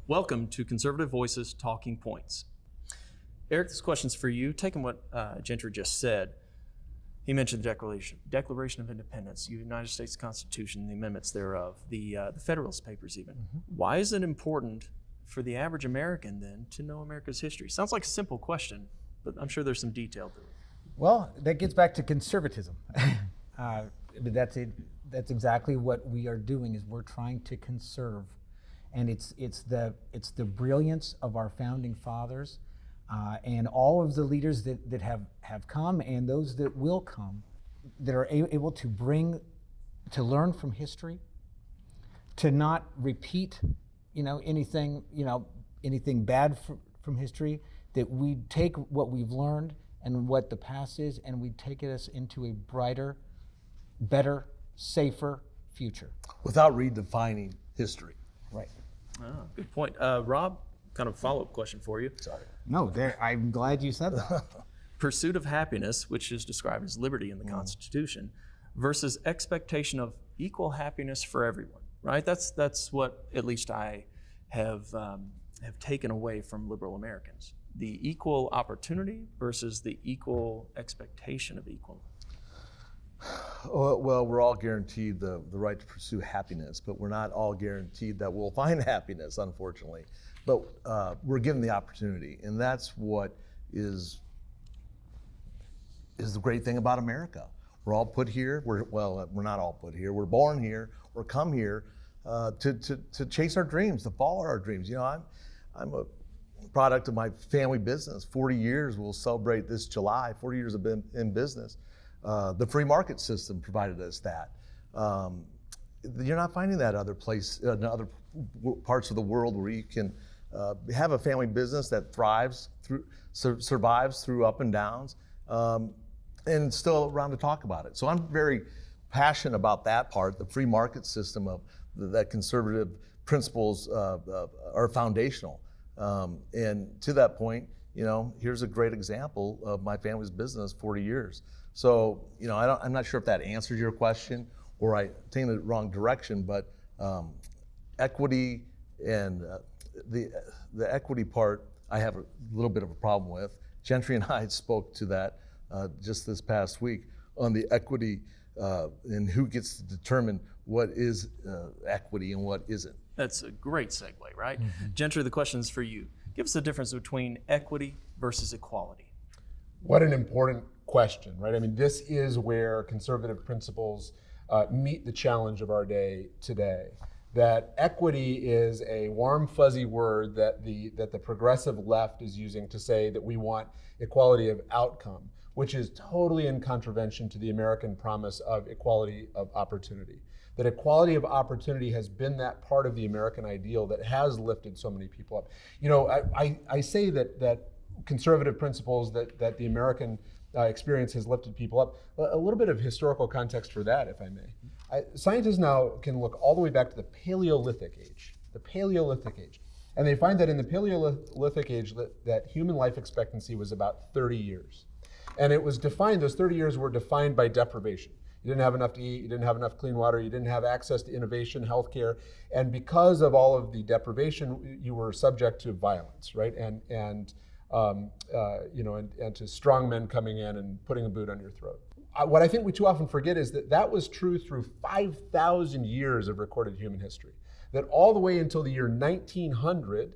Welcome to Conservative Voices Talking Points. Eric, this question's for you. Taking what Gentry just said, he mentioned the Declaration of Independence, the United States Constitution, the amendments thereof, the Federalist Papers even. Why is it important for the average American then to know America's history? Sounds like a simple question, but I'm sure there's some detail to it. Well, that gets back to conservatism. That's exactly what we are doing, is we're trying to conserve. And it's the brilliance of our founding fathers and all of the leaders that have come and those that will come, that are able to learn from history, to not repeat anything bad from history, that we take what we've learned and what the past is, and we take us into a brighter, better, safer future. Without redefining history. Right. Good point. Rob, kind of follow-up question for you. Sorry. No, I'm glad you said that. Pursuit of happiness, which is described as liberty in the Constitution, versus expectation of equal happiness for everyone, right? That's what at least I have taken away from liberal Americans. The equal opportunity versus the equal expectation of equal. Well, we're all guaranteed the right to pursue happiness, but we're not all guaranteed that we'll find happiness, unfortunately. But we're given the opportunity, and that's what is the great thing about America. We're all put here. We're not all put here. We're born here. We're come here to chase our dreams, to follow our dreams. I'm a product of my family business. 40 years we'll celebrate this July. 40 years I've been in business. The free market system provided us that. You're not finding that other parts of the world where you can have a family business that survives through up and downs, and still around to talk about it. So I'm very passionate about that part, the free market system of that conservative principles are foundational. And to that point, here's a great example of my family's business, 40 years. So, I'm not sure if that answers your question or I taken it the wrong direction, but equity and the equity part, I have a little bit of a problem with. Gentry and I spoke to that just this past week on the equity and who gets to determine what is equity and what isn't. That's a great segue, right? Gentry, the question is for you. Give us the difference between equity versus equality. What an important question, right? I mean, this is where conservative principles meet the challenge of our day today. That equity is a warm, fuzzy word that the progressive left is using to say that we want equality of outcome, which is totally in contravention to the American promise of equality of opportunity. That equality of opportunity has been that part of the American ideal that has lifted so many people up. I say that conservative principles, that the American experience has lifted people up. A little bit of historical context for that, if I may. Scientists now can look all the way back to the Paleolithic age, and they find that in the Paleolithic age that human life expectancy was about 30 years. And it was defined, those 30 years were defined by deprivation. You didn't have enough to eat, you didn't have enough clean water, you didn't have access to innovation, healthcare, and because of all of the deprivation, you were subject to violence, right? And to strong men coming in and putting a boot on your throat. What I think we too often forget is that was true through 5,000 years of recorded human history. That all the way until the year 1900,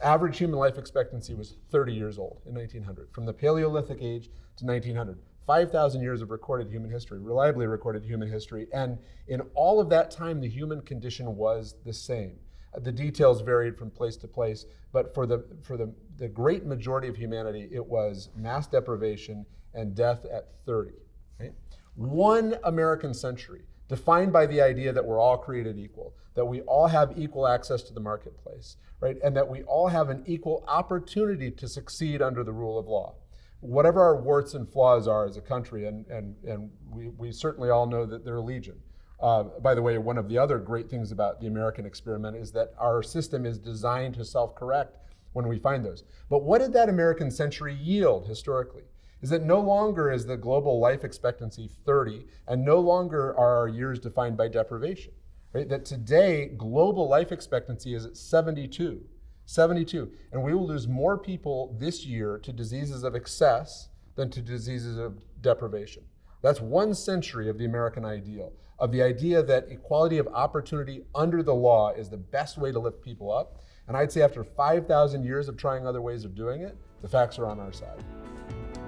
average human life expectancy was 30 years old in 1900. From the Paleolithic age to 1900. 5,000 years of recorded human history, reliably recorded human history. And in all of that time, the human condition was the same. The details varied from place to place, but for the great majority of humanity, it was mass deprivation and death at 30. Right? One American century, defined by the idea that we're all created equal, that we all have equal access to the marketplace, right? And that we all have an equal opportunity to succeed under the rule of law. Whatever our warts and flaws are as a country, and we certainly all know that they're legion. By the way, one of the other great things about the American experiment is that our system is designed to self-correct when we find those. But what did that American century yield historically? Is that no longer is the global life expectancy 30, and no longer are our years defined by deprivation. right? That today, global life expectancy is at 72. 72. And we will lose more people this year to diseases of excess than to diseases of deprivation. That's 1 century of the American ideal, of the idea that equality of opportunity under the law is the best way to lift people up. And I'd say after 5,000 years of trying other ways of doing it, the facts are on our side.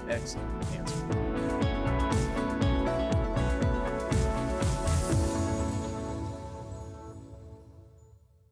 Excellent answer.